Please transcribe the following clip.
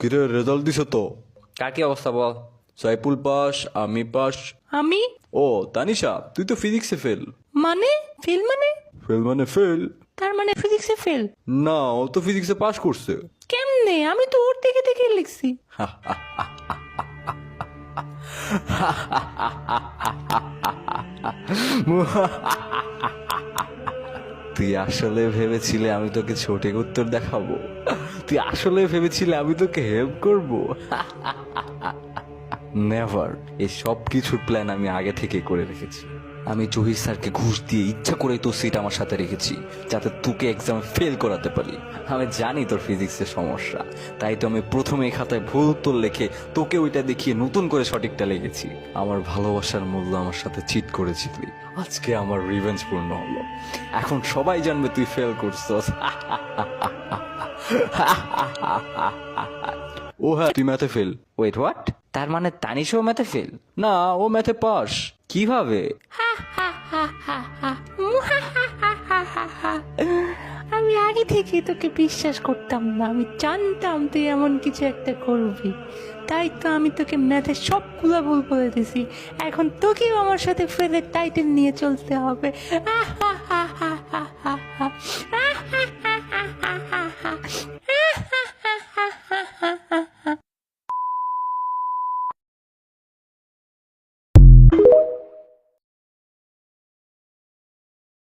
কিরে রেজাল্ট দিছে তো? কার কি অবস্থা বল? সাইফুল পাস, আমি পাস। আমি ও তানিশা, তুই তো ফিজিক্সে ফেল। মানে ফেল মানে? ফেল মানে ফেল? তার মানে ফিজিক্সে ফেল? না, ও তো ফিজিক্সে পাস করছে। কেমনে? আমি তো ওর দেখে দেখে লিখছি। তুই আসলে ভেবেছিলে আমি তোকে সঠিক উত্তর দেখাবো? তুই আসলে ভেবেছিলে আমি তোকে হেল্প করব? নেভার। এই সব কিছুর প্ল্যান আমি আগে থেকে করে রেখেছি। আমি জহির স্যারকে ঘুষ দিয়ে ইচ্ছা করে তোর সিট আমার সাথে রেখেছি, যাতে তোকে এক্সামে ফেল করাতে পারি। আমি জানি তোর ফিজিক্সের সমস্যা, তাই তো আমি প্রথমে এই খাতায় ভুল উত্তর লিখে তোকে ওইটা দেখিয়ে নতুন করে সঠিকটা লিখেছি। আমার ভালোবাসার মূল্য আমার সাথে চিট করেছিলি, আজকে আমার রিভেঞ্জ পূর্ণ হলো। এখন সবাই জানবে তুই ফেল করছস। ও হ্যাঁ, তুই ম্যাথে ফেল। Wait what? তার মানে তানিশও ম্যাথে ফেল? না, ও ম্যাথে পাস। কিভাবে? আমি আগে থেকে তোকে বিশ্বাস করতাম না। আমি জানতাম তুই এমন কিছু একটা করবি, তাই তো আমি তোকে ম্যাথের সবগুলো ভুল বলে দিছি। এখন তোকেও আমার সাথে ফেলের টাইটেল নিয়ে চলতে হবে।